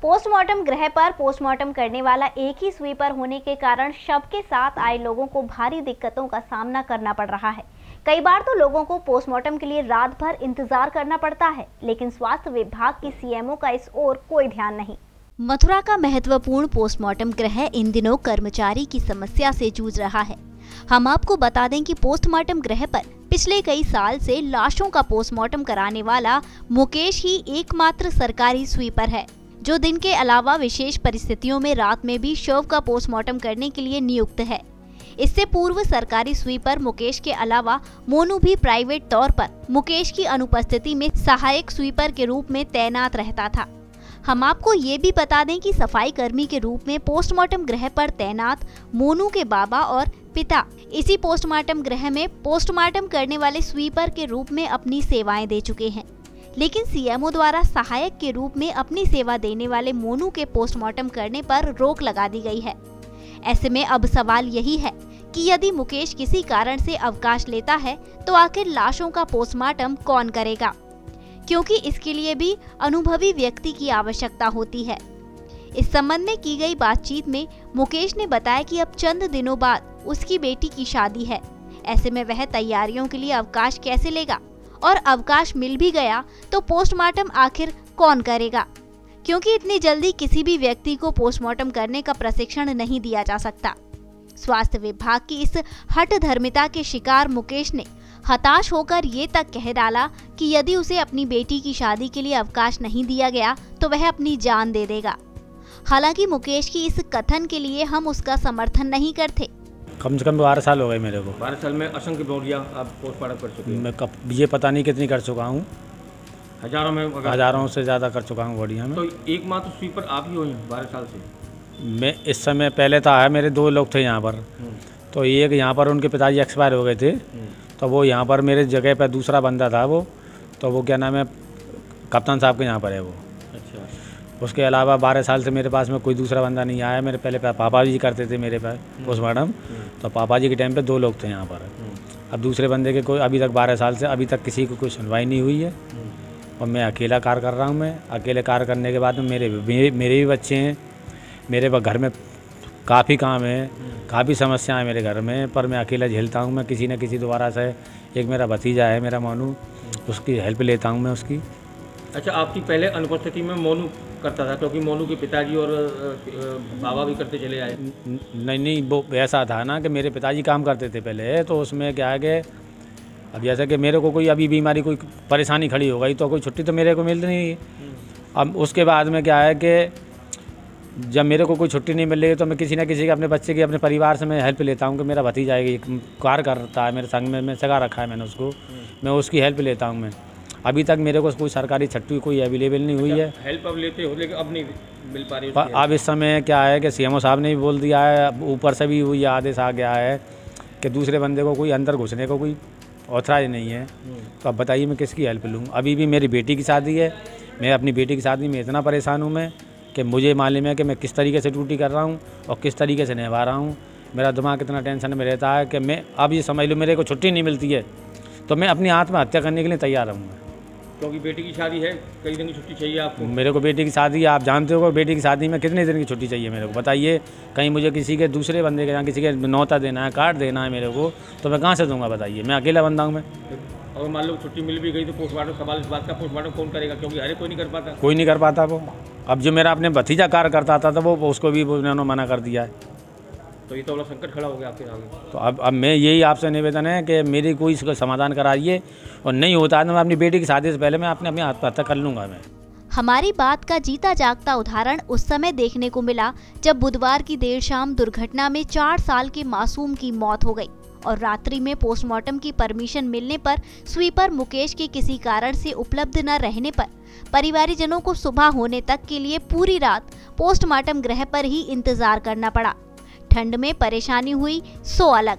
Postmortem गृह पर postmortem करने वाला एक ही स्वीपर होने के कारण शव के साथ आए लोगों को भारी दिक्कतों का सामना करना पड़ रहा है। कई बार तो लोगों को पोस्टमार्टम के लिए रात भर इंतजार करना पड़ता है, लेकिन स्वास्थ्य विभाग की सीएमओ का इस ओर कोई ध्यान नहीं। मथुरा का महत्वपूर्ण पोस्टमार्टम गृह इन दिनों कर्मचारी की समस्या से जूझ रहा है। हम आपको बता दें कि पोस्टमार्टम गृह पर पिछले कई साल से लाशों का पोस्टमार्टम कराने वाला मुकेश ही एकमात्र सरकारी स्वीपर है, जो दिन के अलावा विशेष परिस्थितियों में रात में भी शव का पोस्टमार्टम करने के लिए नियुक्त है। इससे पूर्व सरकारी स्वीपर मुकेश के अलावा मोनू भी प्राइवेट तौर पर मुकेश की अनुपस्थिति में सहायक स्वीपर के रूप में तैनात रहता था। हम आपको ये भी बता दें कि सफाई कर्मी के रूप में पोस्टमार्टम गृह पर तैनात मोनू के बाबा और पिता इसी पोस्टमार्टम गृह में पोस्टमार्टम करने वाले स्वीपर के रूप में अपनी सेवाएं दे चुके हैं, लेकिन सीएमओ द्वारा सहायक के रूप में अपनी सेवा देने वाले मोनू के पोस्टमार्टम करने पर रोक लगा दी गई है। ऐसे में अब सवाल यही है कि यदि मुकेश किसी कारण से अवकाश लेता है तो आखिर लाशों का पोस्टमार्टम कौन करेगा, क्योंकि इसके लिए भी अनुभवी व्यक्ति की आवश्यकता होती है। इस संबंध में की गई बातचीत में मुकेश ने बताया कि अब चंद दिनों बाद उसकी बेटी की शादी है। ऐसे में वह तैयारियों के लिए अवकाश कैसे लेगा, और अवकाश मिल भी गया तो पोस्टमार्टम आखिर कौन करेगा, क्योंकि इतनी जल्दी किसी भी व्यक्ति को पोस्टमार्टम करने का प्रशिक्षण नहीं दिया जा सकता। स्वास्थ्य विभाग की इस हठधर्मिता के शिकार मुकेश ने हताश होकर ये तक कह डाला कि यदि उसे अपनी बेटी की शादी के लिए अवकाश नहीं दिया गया तो वह अपनी जान दे देगा। हालांकि मुकेश की इस कथन के लिए हम उसका समर्थन नहीं करते। कम से कम 12 साल हो गए मेरे को। 12 साल में असंख्य बॉडियाँ आप पोस्टमार्टम कर चुके हैं। मैं ये पता नहीं कितनी कर चुका हूँ, हजारों से ज़्यादा कर चुका हूँ बॉडियाँ में। तो एकमात्र स्वीपर आप ही हो 12 साल से? मैं इस समय पहले तो आया, मेरे 2 लोग थे यहाँ पर, तो एक यहाँ पर उनके पिताजी एक्सपायर हो गए थे, तो वो यहाँ पर मेरे जगह पर दूसरा बंदा था वो, तो वो क्या नाम है, कप्तान साहब के यहाँ पर है वो। अच्छा। उसके अलावा 12 साल से मेरे पास में कोई दूसरा बंदा नहीं आया। मेरे पहले पापा जी करते थे मेरे पास पोस्टमार्टम, तो पापा जी के टाइम पे 2 लोग थे यहाँ पर। अब दूसरे बंदे के कोई अभी तक 12 साल से अभी तक किसी को कोई सुनवाई नहीं हुई है, और मैं अकेला कार्य कर रहा हूँ। मैं अकेले कार्य करने के बाद में मेरे भी बच्चे हैं, मेरे घर में काफ़ी काम है, काफ़ी समस्याएं मेरे घर में, पर मैं अकेला झेलता हूँ। मैं किसी न किसी द्वारा से, एक मेरा भतीजा है मेरा मोनू, उसकी हेल्प लेता हूँ मैं उसकी। अच्छा, आपकी पहले अनुपस्थिति में मोनू करता था, क्योंकि मोनू के पिताजी और बाबा भी करते चले आए? नहीं, वो ऐसा था ना कि मेरे पिताजी काम करते थे पहले, तो उसमें क्या है कि अब जैसे कि मेरे को कोई अभी बीमारी कोई परेशानी खड़ी हो गई तो कोई छुट्टी तो मेरे को मिलती नहीं है। अब उसके बाद में क्या है कि जब मेरे को कोई छुट्टी नहीं मिल रही तो मैं किसी न किसी के अपने बच्चे की, अपने परिवार से मैं हेल्प लेता हूँ कि मेरा भतीजा है, कार्य करता है मेरे संग में, मैं सगा रखा है मैंने उसको, मैं उसकी हेल्प लेता हूँ मैं। अभी तक मेरे को कोई सरकारी छुट्टी कोई अवेलेबल नहीं हुई है। हेल्प अब लेते हो, लेकिन अब नहीं मिल पा रही? अब इस समय क्या है कि सीएमओ साहब ने भी बोल दिया है, ऊपर से भी ये आदेश आ गया है कि दूसरे बंदे को कोई अंदर घुसने को कोई ऑथराइज नहीं है। तो अब बताइए मैं किसकी हेल्प लूँ? अभी भी मेरी बेटी की शादी है, मैं अपनी बेटी की शादी में इतना परेशान हूँ मैं कि मुझे मालूम है कि मैं किस तरीके से ड्यूटी कर रहा हूँ और किस तरीके से निभा रहा हूँ। मेरा दिमाग इतना टेंशन में रहता है कि मैं अब ये समझ लो मेरे को छुट्टी नहीं मिलती है तो मैं अपनी आत्महत्या करने के लिए तैयार रहूँगा। क्योंकि बेटी की शादी है, कई दिन की छुट्टी चाहिए आपको? मेरे को बेटी की शादी है, आप जानते हो बेटी की शादी में कितने दिन की छुट्टी चाहिए मेरे को, बताइए। कहीं मुझे किसी के दूसरे बंदे के यहाँ किसी के नौता देना है, कार्ड देना है मेरे को, तो मैं कहाँ से दूंगा बताइए? मैं अकेला बंदा हूँ मैं। और मान लो छुट्टी मिल भी गई तो पोस्टमार्टम, सवाल इस बात का पोस्टमार्टम कौन करेगा, क्योंकि हर कोई नहीं कर पाता? कोई नहीं कर पाता वो। अब जो मेरा अपने भतीजा कार्य करता था वो उसको भी उन्होंने मना कर दिया है, तो ये तो बड़ा संकट खड़ा हो गया आपके आगे। तो अब मैं यही आपसे निवेदन है कि मेरी कोई इसका समाधान कराइए, और नहीं होता है तो मैं अपनी बेटी की शादी से पहले मैं अपनी आत्महत्या कर लूँगा मैं। हमारी बात का जीता जागता उदाहरण उस समय देखने को मिला जब बुधवार की देर शाम दुर्घटना में 4 साल के मासूम की मौत हो गई, और रात्रि में पोस्टमार्टम की परमिशन मिलने पर स्वीपर मुकेश के किसी कारण से उपलब्ध न रहने पर परिवारीजनों को सुबह होने तक के लिए पूरी रात पोस्टमार्टम गृह पर ही इंतजार करना पड़ा। ठंड में परेशानी हुई सो अलग,